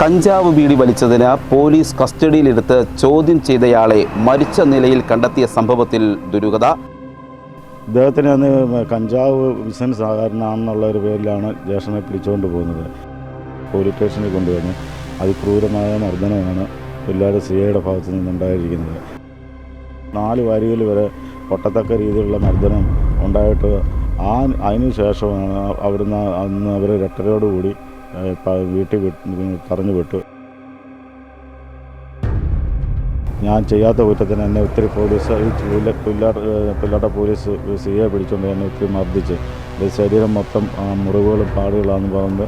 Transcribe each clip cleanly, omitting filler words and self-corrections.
കഞ്ചാവ് ബീഡി വലിച്ചതിന് പോലീസ് കസ്റ്റഡിയിലെടുത്ത് ചോദ്യം ചെയ്തയാളെ മരിച്ച നിലയിൽ കണ്ടെത്തിയ സംഭവത്തിൽ ദുരൂഹത. ഇദ്ദേഹത്തിന് അന്ന് കഞ്ചാവ് ബിസിനസ് ആകാരനാണെന്നുള്ള ഒരു പേരിലാണ് ജ്യേഷ്ഠനെ പിടിച്ചുകൊണ്ട് പോകുന്നത്. പോലീസ് സ്റ്റേഷനിൽ കൊണ്ടുവന്ന് അതിക്രൂരമായ മർദ്ദനമാണ് പുല്ലാട് സിഐയുടെ ഭാഗത്തു നിന്നുണ്ടായിരിക്കുന്നത്. 4 വാരികൾ വരെ പൊട്ടത്തക്ക രീതിയിലുള്ള മർദ്ദനം ഉണ്ടായിട്ട് അതിന് ശേഷമാണ് അവിടുന്ന് അന്ന് അവർ രട്ടരോടുകൂടി വീട്ടിൽ പറഞ്ഞു വിട്ടു. ഞാൻ ചെയ്യാത്ത കുറ്റത്തിന് എന്നെ ഒത്തിരി പോലീസ് പുല്ലാട്ട പോലീസ് സിയെ പിടിച്ചുകൊണ്ട് എന്നെ ഒത്തിരി മർദ്ദിച്ച് ശരീരം മൊത്തം മുറിവുകളും പാടുകളാണെന്ന് പറഞ്ഞത്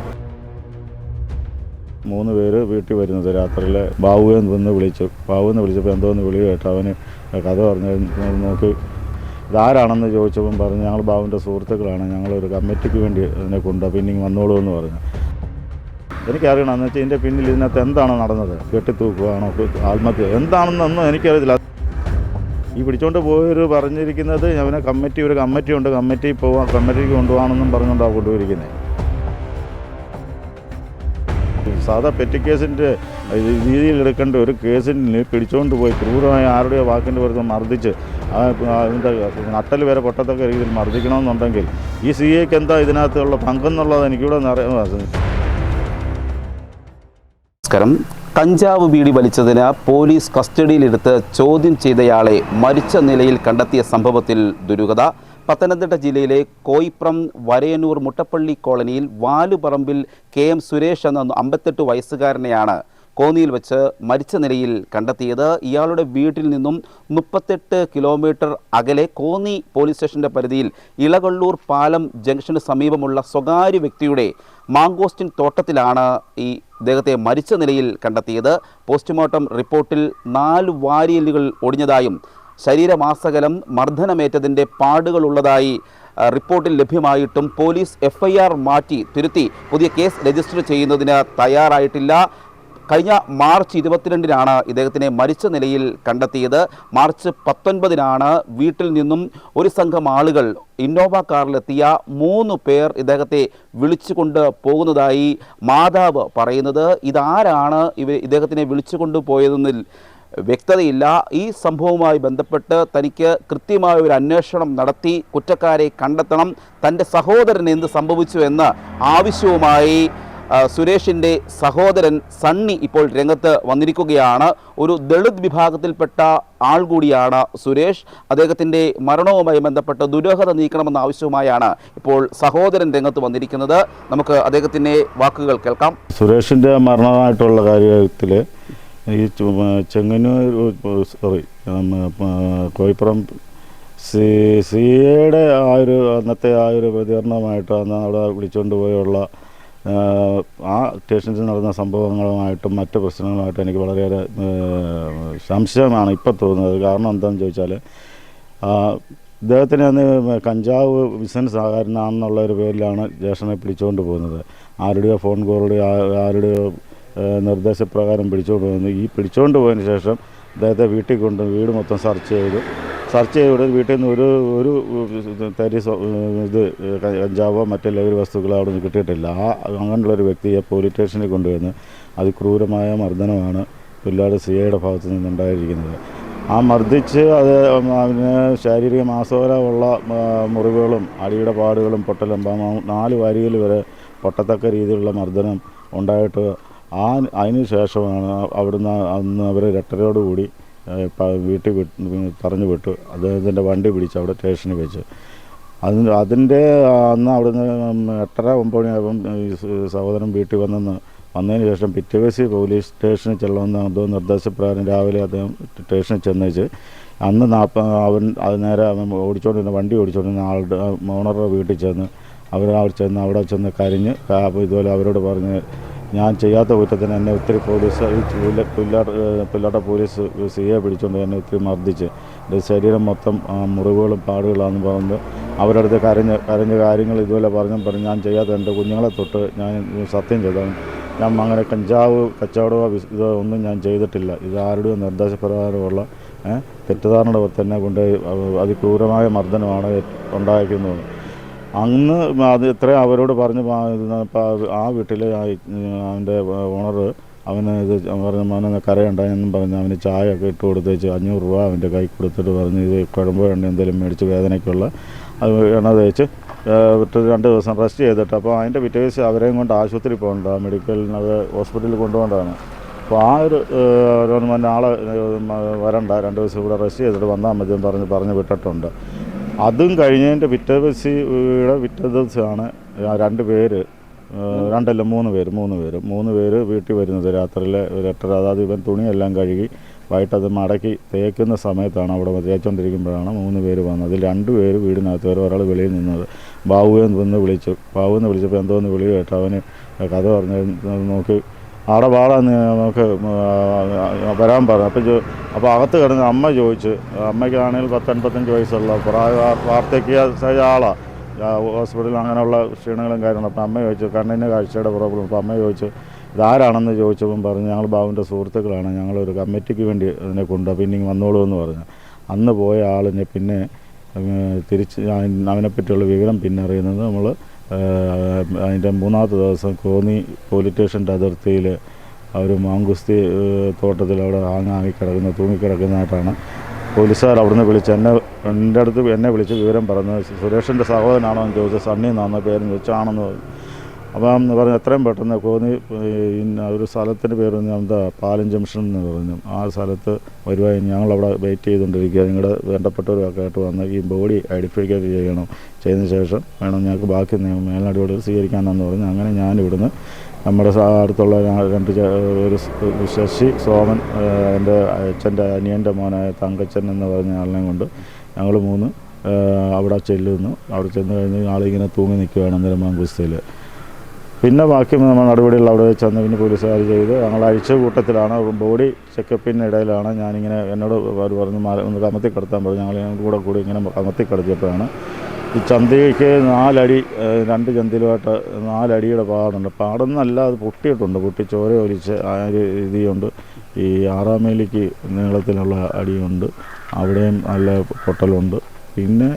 3 പേര് വീട്ടിൽ വരുന്നത് രാത്രിയിൽ ബാബുവെന്ന് വിളിച്ചപ്പോൾ എന്തോന്ന് വിളി കേട്ട് അവന് കഥ പറഞ്ഞു നോക്കി ഇതാരാണെന്ന് ചോദിച്ചപ്പം പറഞ്ഞു ഞങ്ങൾ ബാബുവിൻ്റെ സുഹൃത്തുക്കളാണ്, ഞങ്ങളൊരു കമ്മിറ്റിക്ക് വേണ്ടി അതിനെ കൊണ്ടുപോയി പിന്നെ വന്നോളൂ എന്ന് പറഞ്ഞു. എനിക്കറിയണമെന്ന് വെച്ചാൽ ഇതിൻ്റെ പിന്നിൽ ഇതിനകത്ത് എന്താണ് നടന്നത്, കെട്ടിത്തൂക്കുകയാണോ ആത്മഹത്യ എന്താണെന്നൊന്നും എനിക്കറിയത്തില്ല. ഈ പിടിച്ചുകൊണ്ട് പോയവർ പറഞ്ഞിരിക്കുന്നത് അവനെ ഒരു കമ്മിറ്റി ഉണ്ട്, കമ്മിറ്റിക്ക് കൊണ്ടുപോകാമെന്നും പറഞ്ഞുകൊണ്ടാണ് കൊണ്ടുപോയിരിക്കുന്നത്. സാധാ പെറ്റി കേസിൻ്റെ രീതിയിൽ എടുക്കേണ്ട ഒരു കേസിന് പിടിച്ചുകൊണ്ട് പോയി ക്രൂരമായ ആരുടെയോ വാക്കിൻ്റെ പുറത്ത് മർദ്ദിച്ച് അതിൻ്റെ നട്ടൽ വരെ പൊട്ടത്തക്ക രീതിയിൽ മർദ്ദിക്കണമെന്നുണ്ടെങ്കിൽ ഈ സിഐക്ക് എന്താ ഇതിനകത്തുള്ള പങ്കെന്നുള്ളത് എനിക്കിവിടെ അറിയാം. നമസ്കാരം. കഞ്ചാവ് ബീഡി വലിച്ചതിന് പോലീസ് കസ്റ്റഡിയിലെടുത്ത് ചോദ്യം ചെയ്തയാളെ മരിച്ച നിലയിൽ കണ്ടെത്തിയ സംഭവത്തിൽ ദുരൂഹത. പത്തനംതിട്ട ജില്ലയിലെ കോയിപ്രം വരയന്നൂർ മുട്ടപ്പള്ളി കോളനിയിൽ വാലുപറമ്പിൽ KM സുരേഷ് എന്ന 58 വയസ്സുകാരനെയാണ് കോന്നിയിൽ വെച്ച് മരിച്ച നിലയിൽ കണ്ടെത്തിയത്. ഇയാളുടെ വീട്ടിൽ നിന്നും 38 കിലോമീറ്റർ അകലെ കോന്നി പോലീസ് സ്റ്റേഷൻ്റെ പരിധിയിൽ ഇളകൊള്ളൂർ പാലം ജംഗ്ഷന് സമീപമുള്ള സ്വകാര്യ വ്യക്തിയുടെ മാങ്കോസ്റ്റിൻ തോട്ടത്തിലാണ് ഈ ഇദ്ദേഹത്തെ മരിച്ച നിലയിൽ കണ്ടെത്തിയത്. പോസ്റ്റ്മോർട്ടം റിപ്പോർട്ടിൽ 4 വാരിയലുകൾ ഒടിഞ്ഞതായും ശരീരമാസകലം മർദ്ദനമേറ്റതിൻ്റെ പാടുകളുള്ളതായി റിപ്പോർട്ടിൽ ലഭ്യമായിട്ടും പോലീസ് FIR മാറ്റി തിരുത്തി പുതിയ കേസ് രജിസ്റ്റർ ചെയ്യുന്നതിന് തയ്യാറായിട്ടില്ല. കഴിഞ്ഞ മാർച്ച് 22-നാണ് ഇദ്ദേഹത്തിനെ മരിച്ച നിലയിൽ കണ്ടെത്തിയത്. മാർച്ച് 19-നാണ് വീട്ടിൽ നിന്നും ഒരു സംഘം ആളുകൾ ഇന്നോവ കാറിലെത്തിയ 3 പേർ ഇദ്ദേഹത്തെ വിളിച്ചുകൊണ്ട് പോകുന്നതായി മാതാവ് പറയുന്നത്. ഇതാരാണ് ഇദ്ദേഹത്തിനെ വിളിച്ചുകൊണ്ട് പോയതെന്നിൽ വ്യക്തതയില്ല. ഈ സംഭവവുമായി ബന്ധപ്പെട്ട് തനിക്ക് കൃത്യമായ ഒരു അന്വേഷണം നടത്തി കുറ്റക്കാരെ കണ്ടെത്തണം, തൻ്റെ സഹോദരന് എന്ത് സംഭവിച്ചു എന്ന ആവശ്യവുമായി സുരേഷിൻ്റെ സഹോദരൻ സണ്ണി ഇപ്പോൾ രംഗത്ത് വന്നിരിക്കുകയാണ്. ഒരു ദളിത് വിഭാഗത്തിൽപ്പെട്ട ആൾ കൂടിയാണ് സുരേഷ്. അദ്ദേഹത്തിൻ്റെ മരണവുമായി ബന്ധപ്പെട്ട് ദുരൂഹത നീക്കണമെന്ന ആവശ്യവുമായാണ് ഇപ്പോൾ സഹോദരൻ രംഗത്ത് വന്നിരിക്കുന്നത്. നമുക്ക് അദ്ദേഹത്തിൻ്റെ വാക്കുകൾ കേൾക്കാം. സുരേഷിൻ്റെ മരണമായിട്ടുള്ള കാര്യത്തിൽ ഈ കോയിപ്പുറം സിയുടെ അന്നത്തെ പ്രതികരണമായിട്ട് അന്ന് അവിടെ വിളിച്ചുകൊണ്ട് പോയുള്ള ആ സ്റ്റേഷനിൽ നടന്ന സംഭവങ്ങളുമായിട്ടും മറ്റ് പ്രശ്നങ്ങളുമായിട്ടും എനിക്ക് വളരെയേറെ സംശയമാണ് ഇപ്പോൾ തോന്നുന്നത്. കാരണം എന്താണെന്ന് ചോദിച്ചാൽ ഇദ്ദേഹത്തിന് അന്ന് കഞ്ചാവ് ബിസിനസ് ആകാരനാണെന്നുള്ള ഒരു പേരിലാണ് ജ്യേഷ്ഠനെ പിടിച്ചുകൊണ്ട് പോകുന്നത്. ആരുടെയോ ഫോൺ കോളുടെയോ ആരുടെയോ നിർദ്ദേശപ്രകാരം പിടിച്ചുകൊണ്ട് പോകുന്നു. ഈ പിടിച്ചുകൊണ്ട് പോയതിന് ശേഷം അദ്ദേഹത്തെ വീട് മൊത്തം സെർച്ച് ചെയ്ത് വീട്ടിൽ നിന്ന് ഒരു തരി കഞ്ചാവോ മറ്റു ലഹരി വസ്തുക്കളോ അവിടെ നിന്ന് കിട്ടിയിട്ടില്ല. അങ്ങനെയുള്ളൊരു വ്യക്തിയെ പോലീസ് സ്റ്റേഷനിൽ കൊണ്ടുവന്ന് അതിക്രൂരമായ മർദ്ദനമാണ് പുല്ലാട് സിഐയുടെ ഭാഗത്തു നിന്നുണ്ടായിരിക്കുന്നത്. ആ മർദ്ദിച്ച് അതിന് ശാരീരിക മാസോരമുള്ള മുറിവുകളും അടിയുടെ പാടുകളും പൊട്ടലും 4 വാരികൾ വരെ പൊട്ടത്തക്ക രീതിയിലുള്ള മർദ്ദനം ഉണ്ടായിട്ട് അതിന് ശേഷമാണ് അവിടുന്ന് അന്ന് അവർ രട്ടരോടുകൂടി വീട്ടിൽ പറഞ്ഞു വിട്ടു. അദ്ദേഹത്തിൻ്റെ വണ്ടി പിടിച്ച് അവിടെ സ്റ്റേഷനിൽ വെച്ച് അതിൻ്റെ അന്ന് അവിടുന്ന് 8:30-9 മണിയാകുമ്പം ഈ സഹോദരൻ വീട്ടിൽ വന്നതിന് ശേഷം പിറ്റേ ദിവസം പോലീസ് സ്റ്റേഷനിൽ ചെല്ലണമെന്ന് എന്തോ നിർദ്ദേശപ്രകാരം രാവിലെ അദ്ദേഹം സ്റ്റേഷനിൽ ചെന്നേച്ച് അന്ന് അത് നേരെ വണ്ടി ഓടിച്ചുകൊണ്ടിരുന്ന ആളുടെ ഓണറുടെ വീട്ടിൽ ചെന്ന് അവിടെ ചെന്ന് കരഞ്ഞ് ഇതുപോലെ അവരോട് പറഞ്ഞ് ഞാൻ ചെയ്യാത്ത കുറ്റത്തിന് എന്നെ ഒത്തിരി പോലീസ് പുല്ലാട്ട പോലീസ് സിയെ പിടിച്ചുകൊണ്ട് എന്നെ ഒത്തിരി മർദ്ദിച്ച് ശരീരം മൊത്തം മുറിവുകളും പാടുകളാണെന്ന് പറഞ്ഞ് അവരുടെ അടുത്ത് കരഞ്ഞ കാര്യങ്ങൾ ഇതുപോലെ പറഞ്ഞ് ഞാൻ ചെയ്യാത്ത എൻ്റെ കുഞ്ഞുങ്ങളെ തൊട്ട് ഞാൻ സത്യം ചെയ്തതാണ്. ഞാൻ അങ്ങനെ കഞ്ചാവ് കച്ചവടമോ ഇതോ ഒന്നും ഞാൻ ചെയ്തിട്ടില്ല. ഇത് ആരുടെയോ നിർദ്ദേശപ്രകാരമുള്ള തെറ്റിദ്ധാരണ തന്നെ കൊണ്ട് അതിക്രൂരമായ മർദ്ദനമാണ് ഉണ്ടായിരിക്കുന്നത്. അന്ന് അത് ഇത്രയും അവരോട് പറഞ്ഞ് ആ വീട്ടിൽ അവൻ്റെ ഓണർ അവന് ഇത് പറഞ്ഞ മോനെ കരയുണ്ടായെന്നും പറഞ്ഞ് അവന് ചായ ഒക്കെ ഇട്ട് കൊടുത്തേച്ച് 500 രൂപ അവൻ്റെ കൈ കൊടുത്തിട്ട് പറഞ്ഞ് ഇത് കുഴമ്പോ എണ്ണ എന്തെങ്കിലും മേടിച്ച് വേദനയ്ക്കുള്ള അത് എണ്ണ തേച്ച് വിട്ട് 2 ദിവസം റെസ്റ്റ് ചെയ്തിട്ട് അപ്പോൾ അതിൻ്റെ പിറ്റേ ദിവസം അവരെയും കൊണ്ട് ആശുപത്രി പോകേണ്ട മെഡിക്കലിനത് ഹോസ്പിറ്റലിൽ കൊണ്ടുപോകേണ്ടതാണ്. അപ്പോൾ ആ ഒരു നാളെ വരണ്ട 2 ദിവസം ഇവിടെ റെസ്റ്റ് ചെയ്തിട്ട് വന്നാൽ മതി എന്ന് പറഞ്ഞ് വിട്ടിട്ടുണ്ട്. അതും കഴിഞ്ഞതിൻ്റെ പിറ്റേ ദിവസമാണ് 2 പേര് 3 പേര് വീട്ടിൽ വരുന്നത് രാത്രിയിൽ 8:30. അതായത് ഇവൻ തുണിയെല്ലാം കഴുകി വൈകിട്ടത് മടക്കി തേക്കുന്ന സമയത്താണ് അവിടെ തേച്ചുകൊണ്ടിരിക്കുമ്പോഴാണ് 3 പേര് വന്നത്. അതിൽ 2 പേര് വീടിനകത്ത് വരെ ഒരാൾ വെളിയിൽ നിന്നത്. ബാബുവെന്ന് വിളിച്ചപ്പോൾ എന്തോന്ന് വിളി കേട്ടോ അവന് കഥ പറഞ്ഞ് നോക്കി അവിടെ വാളാന്ന് നമുക്ക് വരാൻ പറഞ്ഞു. അപ്പോൾ അകത്ത് കിടന്ന് അമ്മ ചോദിച്ചു. അമ്മയ്ക്കാണെങ്കിൽ 10-55 വയസ്സുള്ള വാർദ്ധക്യ ആളാണ്. ഹോസ്പിറ്റലിൽ അങ്ങനെയുള്ള ക്ഷീണങ്ങളും കാര്യങ്ങളും. അപ്പോൾ അമ്മ ചോദിച്ചു കണ്ണിൻ്റെ കാഴ്ചയുടെ പ്രോബ്ലം. അപ്പോൾ അമ്മ ചോദിച്ചു ഇതാരാണെന്ന് ചോദിച്ചപ്പം പറഞ്ഞു ഞങ്ങൾ ബാബുവിൻ്റെ സുഹൃത്തുക്കളാണ്, ഞങ്ങളൊരു കമ്മിറ്റിക്ക് വേണ്ടി അതിനെ കൊണ്ടുപോയി പിന്നെ വന്നോളൂ എന്ന് പറഞ്ഞു. അന്ന് പോയ ആളിനെ പിന്നെ തിരിച്ച് അവനെപ്പറ്റിയുള്ള വിവരം പിന്നെ അറിയുന്നത് നമ്മൾ അതിൻ്റെ 3-ാമത്തെ ദിവസം കോന്നി പോലീസ് സ്റ്റേഷൻ്റെ അതിർത്തിയിൽ ഒരു മാങ്കുസ്തി തോട്ടത്തിൽ അവിടെ തൂങ്ങിക്കിടക്കുന്നതായിട്ടാണ് പോലീസുകാർ അവിടുന്ന് വിളിച്ച് എൻ്റെ അടുത്ത് എന്നെ വിളിച്ച് വിവരം പറഞ്ഞത്. സുരേഷിൻ്റെ സഹോദരനാണോ എന്ന് ചോദിച്ചാൽ സണ്ണി എന്നാണ് പേരെന്ന് ചോദിച്ചാണെന്ന് പറഞ്ഞു. അപ്പം പറഞ്ഞു എത്രയും പെട്ടെന്ന് കോന്നി ഒരു സ്ഥലത്തിൻ്റെ പേര് എന്താ പാലം ജംഗ്ഷൻ എന്ന് പറഞ്ഞു. ആ സ്ഥലത്ത് വരുവായി ഞങ്ങളവിടെ വെയിറ്റ് ചെയ്തുകൊണ്ടിരിക്കുക. നിങ്ങളുടെ വേണ്ടപ്പെട്ടവരൊക്കെ ആയിട്ട് വന്ന് ഈ ബോഡി ഐഡൻറ്റിഫൈ ചെയ്തതിന് ശേഷം വേണം ഞങ്ങൾക്ക് ബാക്കി മേൽനടപടികൾ സ്വീകരിക്കാനെന്ന് പറഞ്ഞു. അങ്ങനെ ഞാനിവിടുന്ന് നമ്മുടെ അടുത്തുള്ള 2 ശശി സോമൻ എൻ്റെ അച്ഛൻ്റെ അനിയൻ്റെ മോനായ തങ്കച്ചൻ എന്ന് പറഞ്ഞ ആളിനെ കൊണ്ട് ഞങ്ങൾ 3 അവിടെ ചെല്ലുന്നു. അവിടെ ചെന്ന് കഴിഞ്ഞ് ആളിങ്ങനെ തൂങ്ങി നിൽക്കുകയാണ് അന്നേരം മാങ്കുസ്തിയിൽ. പിന്നെ ബാക്കി നമ്മൾ നടപടികൾ അവിടെ ചെന്ന് പിന്നെ പോലീസുകാർ ചെയ്ത് ഞങ്ങൾ അഴിച്ച കൂട്ടത്തിലാണ്. ബോഡി ചെക്കപ്പിൻ്റെ ഇടയിലാണ് ഞാനിങ്ങനെ എന്നോട് അവർ പറഞ്ഞ് ഒന്ന് കമത്തി കിടത്താൻ പറഞ്ഞു. ഞങ്ങൾ കൂടി ഇങ്ങനെ കമത്തി കിടത്തിയപ്പോഴാണ് ഈ ചന്തയ്ക്ക് 4 അടി 2 ചന്തയിലുമായിട്ട് 4 അടിയുടെ പാടുണ്ട്. പാടൊന്നല്ല, അത് പൊട്ടിയിട്ടുണ്ട്. പൊട്ടി ചോര ഒലിച്ച് ആ ഒരു രീതിയുണ്ട്. ഈ 6-ാം മൈലിക്ക് നീളത്തിലുള്ള അടിയുണ്ട്, അവിടെയും നല്ല പൊട്ടലുണ്ട്. പിന്നെ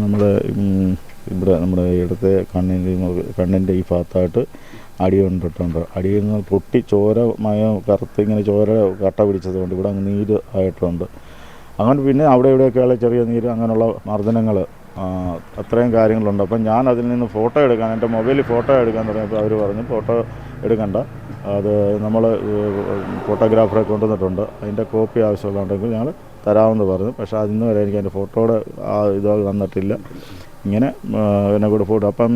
നമ്മുടെ ഇടത്തെ കണ്ണിൻ്റെ ഈ ഭാഗത്തായിട്ട് അടിയുണ്ടിട്ടുണ്ട്. അടിയിൽ നിന്ന് പൊട്ടി ചോര കറുത്ത് ഇങ്ങനെ ചോര കട്ട പിടിച്ചതുകൊണ്ട് ഇവിടെ നീര് ആയിട്ടുണ്ട്. അങ്ങനെ പിന്നെ അവിടെ ഇവിടെയൊക്കെയുള്ള ചെറിയ നീര് അങ്ങനെയുള്ള മർദ്ദനങ്ങൾ അത്രയും കാര്യങ്ങളുണ്ട്. അപ്പം ഞാൻ അതിൽ നിന്ന് ഫോട്ടോ എടുക്കാൻ എൻ്റെ മൊബൈലിൽ ഫോട്ടോ എടുക്കാൻ തുടങ്ങിയപ്പോൾ അവർ പറഞ്ഞു ഫോട്ടോ എടുക്കണ്ട, അത് നമ്മൾ ഫോട്ടോഗ്രാഫറെ കൊണ്ടുവന്നിട്ടുണ്ട്, അതിൻ്റെ കോപ്പി ആവശ്യമുണ്ടെങ്കിൽ ഞങ്ങൾ തരാമെന്ന് പറഞ്ഞു. പക്ഷേ അതിന്ന് വരെ എനിക്ക് അതിൻ്റെ ഫോട്ടോയുടെ ഇത് തന്നിട്ടില്ല. ഇങ്ങനെ എന്നെ കൂടെ ഫോട്ടോ. അപ്പം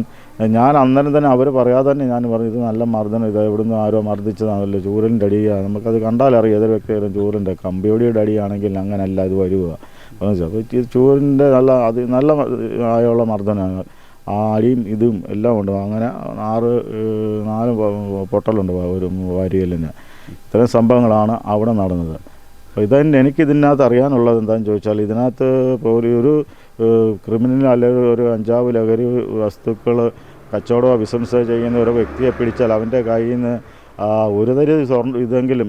ഞാൻ അന്നേരം തന്നെ അവർ പറയാതെ തന്നെ ഞാൻ പറഞ്ഞു ഇത് നല്ല മർദ്ദനം, ഇത് എവിടുന്ന് ആരോ മർദ്ദിച്ചതാണല്ലോ, ചൂരലിൻ്റെ അടിയാണ്. നമുക്കത് കണ്ടാലറിയാം ഏതൊരു വ്യക്തിയായാലും ചൂരലിൻ്റെ കമ്പിയോടിയുടെ അടിയാണെങ്കിൽ അങ്ങനെയല്ല ഇത് വരിക. അപ്പോൾ ഇത് ചൂരലിൻ്റെ നല്ല ആയുള്ള മർദ്ദനമാണ്. ആ അടിയും ഇതും എല്ലാം ഉണ്ട്. അങ്ങനെ 4 പൊട്ടലുണ്ട് ഒരു വാരിയലിന്. ഇത്തരം സംഭവങ്ങളാണ് അവിടെ നടന്നത്. അപ്പോൾ എനിക്കിതിനകത്ത് അറിയാനുള്ളത് എന്താണെന്ന് ചോദിച്ചാൽ ഇതിനകത്ത് ഒരു ക്രിമിനൽ അല്ലെങ്കിൽ ഒരു കഞ്ചാവ് ലഹരി വസ്തുക്കൾ കച്ചവടമോ ബിസിനസ് ചെയ്യുന്ന ഒരു വ്യക്തിയെ പിടിച്ചാൽ അവൻ്റെ കയ്യിൽ നിന്ന് ഒരു തരി ഇതെങ്കിലും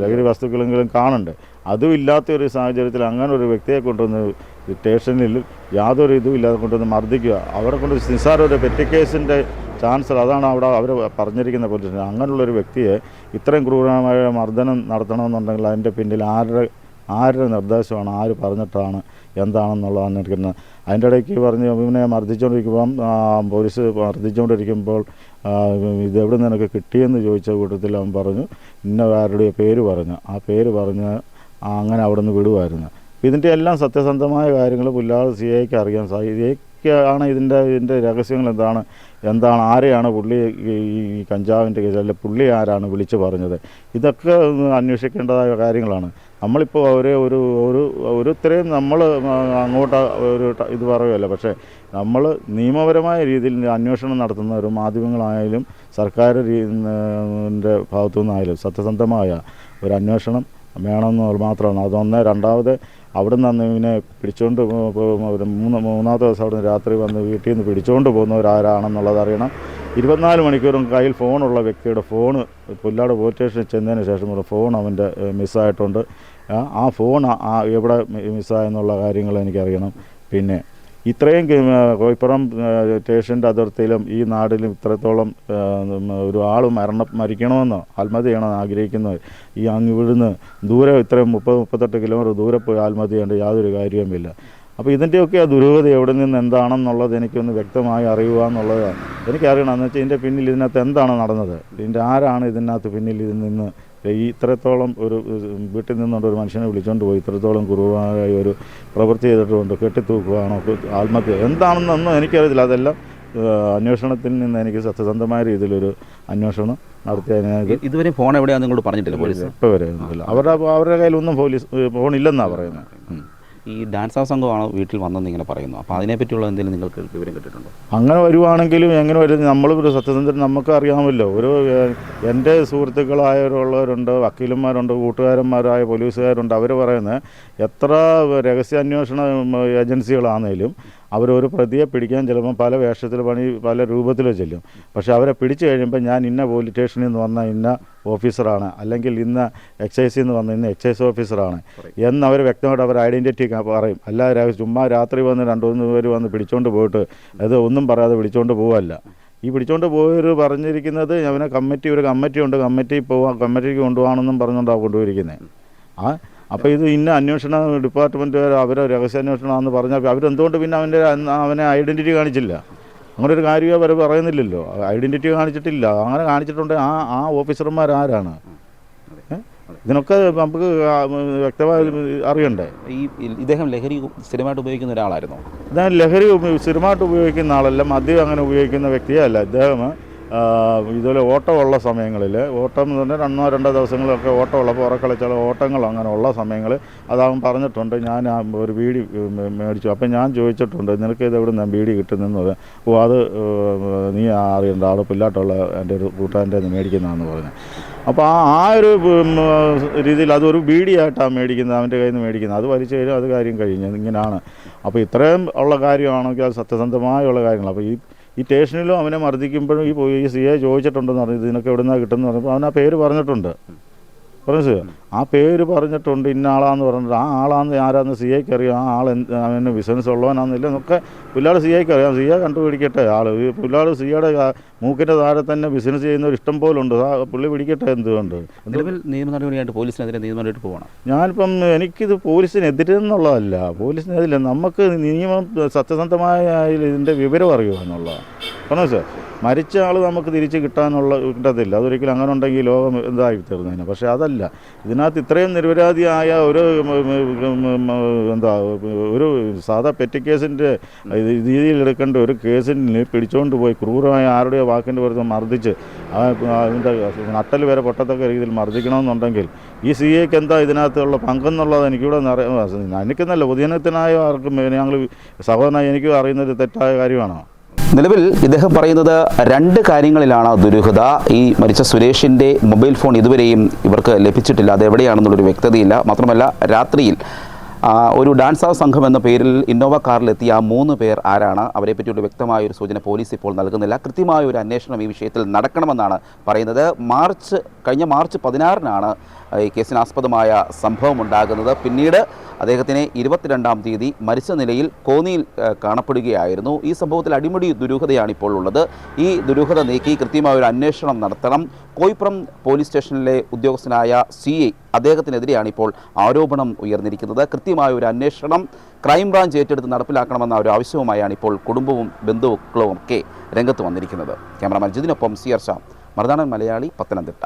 ലഹരി വസ്തുക്കളെങ്കിലും കാണണ്ടേ. അതും ഇല്ലാത്തൊരു സാഹചര്യത്തിൽ അങ്ങനെ ഒരു വ്യക്തിയെ കൊണ്ടുവന്ന് സ്റ്റേഷനിൽ യാതൊരു ഇതും ഇല്ലാതെ കൊണ്ടുവന്ന് മർദ്ദിക്കുക, അവിടെ കൊണ്ട് നിസ്സാര ഒരു പെറ്റി കേസിൻ്റെ ചാൻസർ, അതാണ് അവിടെ അവർ പറഞ്ഞിരിക്കുന്ന പോലീസ്. അങ്ങനെയുള്ളൊരു വ്യക്തിയെ ഇത്രയും ക്രൂരമായ മർദ്ദനം നടത്തണമെന്നുണ്ടെങ്കിൽ അതിൻ്റെ പിന്നിൽ ആരുടെ നിർദ്ദേശമാണ്, ആര് പറഞ്ഞിട്ടാണ്, എന്താണെന്നുള്ളതാണ് എടുക്കുന്നത്. അതിൻ്റെ ഇടയ്ക്ക് പറഞ്ഞ് ഇവനെ പോലീസ് മർദ്ദിച്ചുകൊണ്ടിരിക്കുമ്പോൾ ഇതെവിടെ നിന്ന് എനിക്ക് കിട്ടിയെന്ന് ചോദിച്ച കൂട്ടത്തിൽ അവൻ പറഞ്ഞു ആരുടെ പേര് പറഞ്ഞു. ആ പേര് പറഞ്ഞ് അങ്ങനെ അവിടെ നിന്ന് വിടുമായിരുന്നു. ഇതിൻ്റെ എല്ലാം സത്യസന്ധമായ കാര്യങ്ങൾ പുല്ലാട് CIക്ക് അറിയാം. CIക്കാണ് ഇതിൻ്റെ രഹസ്യങ്ങൾ എന്താണ് ആരെയാണ് പുള്ളി ഈ കഞ്ചാവിൻ്റെ കേസ് അല്ലെ പുള്ളി ആരാണ് വിളിച്ചു പറഞ്ഞത്, ഇതൊക്കെ അന്വേഷിക്കേണ്ടതായ കാര്യങ്ങളാണ്. നമ്മളിപ്പോൾ ഒരു ഇത്രയും നമ്മൾ അങ്ങോട്ട് ഇത് പറയുമല്ല, പക്ഷേ നമ്മൾ നിയമപരമായ രീതിയിൽ അന്വേഷണം നടത്തുന്ന ഒരു മാധ്യമങ്ങളായാലും സർക്കാരിൻ്റെ ഭാഗത്തു നിന്നായാലും സത്യസന്ധമായ ഒരു അന്വേഷണം വേണമെന്ന് മാത്രമാണ്. അതൊന്ന്. രണ്ടാമത് അവിടെ നിന്ന് ഇവനെ പിടിച്ചുകൊണ്ട് മൂന്നാമത്തെ ദിവസം അവിടെ നിന്ന് രാത്രി വന്ന് വീട്ടിൽ നിന്ന് പിടിച്ചുകൊണ്ട് പോകുന്നവരാരാണെന്നുള്ളത് അറിയണം. 24 മണിക്കൂറും കയ്യിൽ ഫോണുള്ള വ്യക്തിയുടെ ഫോണ് പുല്ലാട് പോലീസ് സ്റ്റേഷനിൽ ചെന്നതിന് ശേഷം ഫോൺ അവൻ്റെ മിസ്സായിട്ടുണ്ട്. ആ ഫോൺ എവിടെ മിസ്സായെന്നുള്ള കാര്യങ്ങൾ എനിക്കറിയണം. പിന്നെ ഇത്രയും കോയിപ്പുറം സ്റ്റേഷൻ്റെ അതിർത്തിയിലും ഈ നാടിലും ഇത്രത്തോളം ഒരു ആൾ മരിക്കണമെന്നോ ആത്മഹത്യ ചെയ്യണമെന്ന് ആഗ്രഹിക്കുന്നവർ ഈ അങ്ങ് ഇവിടുന്ന് ദൂരെ ഇത്രയും 30-38 കിലോമീറ്റർ ദൂരെ പോയി ആത്മഹത്യ ചെയ്യേണ്ട യാതൊരു കാര്യവുമില്ല. അപ്പോൾ ഇതിൻ്റെയൊക്കെ ആ ദുരൂഹത എവിടെ നിന്ന് എന്താണെന്നുള്ളത് എനിക്കൊന്ന് വ്യക്തമായി അറിയുക എന്നുള്ളതാണ് എനിക്കറിയണം. എന്ന് വെച്ചാൽ ഇതിൻ്റെ പിന്നിൽ ഇതിനകത്ത് എന്താണ് നടന്നത്, ഇതിൻ്റെ ആരാണ് ഇതിനകത്ത് പിന്നിൽ ഇതിൽ നിന്ന് ഈ ഇത്രത്തോളം ഒരു വീട്ടിൽ നിന്നുകൊണ്ട് ഒരു മനുഷ്യനെ വിളിച്ചുകൊണ്ട് പോയി ഇത്രത്തോളം ക്രൂരമായ ഒരു പ്രവൃത്തി ചെയ്തിട്ടുണ്ട്, കെട്ടിത്തൂക്കുകയാണോ, ആത്മഹത്യ എന്താണെന്നൊന്നും എനിക്കറിയത്തില്ല. അതെല്ലാം അന്വേഷണത്തിൽ നിന്ന് എനിക്ക് സത്യസന്ധമായ രീതിയിലൊരു അന്വേഷണം നടത്തിയതിന് ഇതുവരെ ഫോൺ എവിടെയാണെന്ന് നിങ്ങളോട് പറഞ്ഞിട്ടില്ല പോലീസ്? ഇപ്പോൾ വരെ ഒന്നുമില്ല. അവരുടെ കയ്യിലൊന്നും ഫോണില്ലെന്നാണ് പറയുന്നത്. ഈ ഡാൻസ് സംഘമാണ് വീട്ടിൽ വന്നെന്ന് ഇങ്ങനെ പറയുന്നു. അപ്പോൾ അതിനെപ്പറ്റിയുള്ള എന്തെങ്കിലും നിങ്ങൾക്ക് വിവരം കിട്ടിയിട്ടുണ്ടോ? അങ്ങനെ വരുവാണെങ്കിലും എങ്ങനെ വരും, നമ്മളൊരു സത്യസന്ധൻ നമുക്ക് അറിയാമല്ലോ. ഒരു എൻ്റെ സുഹൃത്തുക്കളായവരുള്ളവരുണ്ട്, വക്കീലന്മാരുണ്ട്, കൂട്ടുകാരന്മാരായ പോലീസുകാരുണ്ട്. അവർ പറയുന്നത് എത്ര രഹസ്യാന്വേഷണ ഏജൻസികളാണെങ്കിലും അവരൊരു പ്രതിയെ പിടിക്കാൻ ചിലപ്പം പല വേഷത്തിൽ പല രൂപത്തിൽ ചെല്ലും. പക്ഷേ അവരെ പിടിച്ചു കഴിയുമ്പോൾ ഞാൻ ഇന്ന പോലീസ് സ്റ്റേഷനിൽ നിന്ന് വന്ന ഇന്ന ഓഫീസറാണ്, അല്ലെങ്കിൽ ഇന്ന എക്സൈസിൽ നിന്ന് വന്ന ഇന്ന എക്സൈസ് ഓഫീസറാണ് എന്നവർ വ്യക്തമായിട്ട് അവർ ഐഡൻറ്റിറ്റി പറയും. അല്ലാതെ ചുമ്മാ രാത്രി വന്ന് 2-3 പേര് വന്ന് പിടിച്ചുകൊണ്ട് പോയിട്ട് അത് ഒന്നും പറയാതെ പിടിച്ചുകൊണ്ട് പോവല്ല. ഈ പിടിച്ചുകൊണ്ട് പോയവർ പറഞ്ഞിരിക്കുന്നത് അവനെ ഒരു കമ്മിറ്റി ഉണ്ട്, കമ്മിറ്റിക്ക് കൊണ്ടുപോകണമെന്നും പറഞ്ഞുകൊണ്ടാണ് കൊണ്ടുപോയിരിക്കുന്നത്. അപ്പോൾ ഇത് ഇന്ന അന്വേഷണ ഡിപ്പാർട്ട്മെൻറ്റുകാർ അവരെ രഹസ്യാന്വേഷണമാണെന്ന് പറഞ്ഞാൽ അവരെന്തുകൊണ്ട് പിന്നെ അവനെ ഐഡൻറ്റിറ്റി കാണിച്ചില്ല? അങ്ങനെ ഒരു കാര്യം അവർ പറയുന്നില്ലല്ലോ. ഐഡൻറ്റിറ്റി കാണിച്ചിട്ടില്ല. അങ്ങനെ കാണിച്ചിട്ടുണ്ടെങ്കിൽ ആ ഓഫീസർമാർ ആരാണ്? ഇതിനൊക്കെ നമുക്ക് വ്യക്തമായി അറിയണ്ടേ. ഇദ്ദേഹം ലഹരി സ്ഥിരമായിട്ട് ഉപയോഗിക്കുന്ന ഒരാളായിരുന്നോ? ഇദ്ദേഹം ലഹരി സ്ഥിരമായിട്ട് ഉപയോഗിക്കുന്ന ആളല്ല, മദ്യം അങ്ങനെ ഉപയോഗിക്കുന്ന വ്യക്തിയല്ല. ഇദ്ദേഹം ഇതുപോലെ ഓട്ടമുള്ള സമയങ്ങളിൽ, ഓട്ടം എന്ന് പറഞ്ഞാൽ 1-2 ദിവസങ്ങളൊക്കെ ഓട്ടമുള്ളപ്പോൾ ഉറക്കളിച്ചാൽ ഓട്ടങ്ങൾ അങ്ങനെ ഉള്ള സമയങ്ങൾ അതവൻ പറഞ്ഞിട്ടുണ്ട്. ഞാൻ ഒരു ബീഡി മേടിച്ചു. അപ്പം ഞാൻ ചോദിച്ചിട്ടുണ്ട്, നിനക്ക് ഇത് എവിടെ നിന്നാണ് ബീഡി കിട്ടുന്നത്? ഓ, അത് നീ അറിയണ്ട, അവിടെ പിള്ളാട്ടുള്ള എൻ്റെ ഒരു കൂട്ടുകാരൻ്റെ മേടിക്കുന്നതാണെന്ന് പറഞ്ഞു. അപ്പോൾ ആ ഒരു രീതിയിൽ അതൊരു ബീഡിയായിട്ടാണ് മേടിക്കുന്നത്, അവൻ്റെ കയ്യിൽ നിന്ന് മേടിക്കുന്നത്. അത് വലിച്ചു കഴിഞ്ഞാൽ അത് കാര്യം കഴിഞ്ഞു. ഇങ്ങനെയാണ്. അപ്പോൾ ഇത്രയും ഉള്ള കാര്യമാണെങ്കിൽ അത് സത്യസന്ധമായുള്ള കാര്യങ്ങൾ. അപ്പോൾ ഈ സ്റ്റേഷനിലും അവനെ മർദ്ദിക്കുമ്പോഴും ഈ CI ചോദിച്ചിട്ടുണ്ടെന്ന് പറഞ്ഞു, ഇതിനൊക്കെ എവിടെ നിന്നാണ് കിട്ടുമെന്ന് പറഞ്ഞപ്പോൾ അവൻ ആ പേര് പറഞ്ഞിട്ടുണ്ട്. പറഞ്ഞു ആ പേര് പറഞ്ഞിട്ടുണ്ട്, ഇന്ന ആളാന്ന് പറഞ്ഞിട്ട്. ആ ആളാന്ന് ആരാന്ന് CIക്ക് അറിയാം. ആ ആൾ അവന് ബിസിനസ് ഉള്ളവനാണെന്നില്ല എന്നൊക്കെ പിള്ളേർ CIക്ക് അറിയാം. CI കണ്ടുപിടിക്കട്ടെ ആൾ. പിള്ളേർ CIയുടെ മൂക്കിൻ്റെ താഴെ തന്നെ ബിസിനസ് ചെയ്യുന്നവർ ഇഷ്ടം പോലെ ഉണ്ട്. പുള്ളി പിടിക്കട്ടെ. എന്തുകൊണ്ട് നിലവിൽ നിയമ നടപടിയായിട്ട് പോലീസിനെതിരെ നിയമ നടപടി പോകണം. ഞാനിപ്പം എനിക്കിത് പോലീസിനെതിരെന്നുള്ളതല്ല, പോലീസിനെതിരില്ല. നമുക്ക് നിയമം സത്യസന്ധമായ ഇതിൻ്റെ വിവരം അറിയുക എന്നുള്ളതാണ്. പറഞ്ഞു സാർ, മരിച്ച ആൾ നമുക്ക് തിരിച്ച് കിട്ടത്തില്ല. അതൊരിക്കലും അങ്ങനെ ഉണ്ടെങ്കിൽ ലോകം എന്തായി തീർന്നതിന്. പക്ഷേ അതല്ല, ഇതിനകത്ത് ഇത്രയും നിരപരാധിയായ ഒരു സാധാ പെറ്റി കേസിൻ്റെ രീതിയിൽ എടുക്കേണ്ട ഒരു കേസിന് പിടിച്ചുകൊണ്ട് പോയി ക്രൂരമായ ആരുടെയോ വാക്കിൻ്റെ പുറത്ത് മർദ്ദിച്ച് അതിൻ്റെ നട്ടൽ വരെ പൊട്ടത്തക്ക രീതിയിൽ മർദ്ദിക്കണമെന്നുണ്ടെങ്കിൽ ഈ CIക്ക് എന്താ ഇതിനകത്തുള്ള പങ്കെന്നുള്ളത് എനിക്കിവിടെ എനിക്കെന്നല്ല, പൊതുജനത്തിനായ ആർക്കും ഞങ്ങൾ സഹോദരനായി എനിക്കും അറിയുന്നത് തെറ്റായ കാര്യമാണോ? നിലവിൽ ഇദ്ദേഹം പറയുന്നത് 2 കാര്യങ്ങളിലാണ് ദുരൂഹത. ഈ മരിച്ച സുരേഷിൻ്റെ മൊബൈൽ ഫോൺ ഇതുവരെയും ഇവർക്ക് ലഭിച്ചിട്ടില്ല, അതെവിടെയാണെന്നുള്ളൊരു വ്യക്തതയില്ല. മാത്രമല്ല രാത്രിയിൽ ഒരു ഡാൻസ് സംഘം എന്ന പേരിൽ ഇന്നോവ കാറിലെത്തിയ 3 പേർ ആരാണ്, അവരെപ്പറ്റിയുള്ള വ്യക്തമായൊരു സൂചന പോലീസ് ഇപ്പോൾ നൽകുന്നില്ല. കൃത്യമായ ഒരു അന്വേഷണം ഈ വിഷയത്തിൽ നടക്കണമെന്നാണ് പറയുന്നത്. കഴിഞ്ഞ മാർച്ച് 16-നാണ് ഈ കേസിനാസ്പദമായ സംഭവം ഉണ്ടാകുന്നത്. പിന്നീട് അദ്ദേഹത്തിനെ 22-ാം തീയതി മരിച്ച നിലയിൽ കോന്നിയിൽ കാണപ്പെടുകയായിരുന്നു. ഈ സംഭവത്തിൽ അടിമുടി ദുരൂഹതയാണ് ഇപ്പോൾ ഉള്ളത്. ഈ ദുരൂഹത നീക്കി കൃത്യമായ ഒരു അന്വേഷണം നടത്തണം. കോയിപ്പുറം പോലീസ് സ്റ്റേഷനിലെ ഉദ്യോഗസ്ഥനായ CI അദ്ദേഹത്തിനെതിരെയാണ് ഇപ്പോൾ ആരോപണം ഉയർന്നിരിക്കുന്നത്. കൃത്യമായ ഒരു അന്വേഷണം ക്രൈംബ്രാഞ്ച് ഏറ്റെടുത്ത് നടപ്പിലാക്കണമെന്ന ഒരു ആവശ്യവുമായാണ് ഇപ്പോൾ കുടുംബവും ബന്ധുക്കളും ഒക്കെ രംഗത്ത് വന്നിരിക്കുന്നത്. Cameraman ജിതിനൊപ്പം CR Shyam, Marunadan Malayali, Pathanamthitta.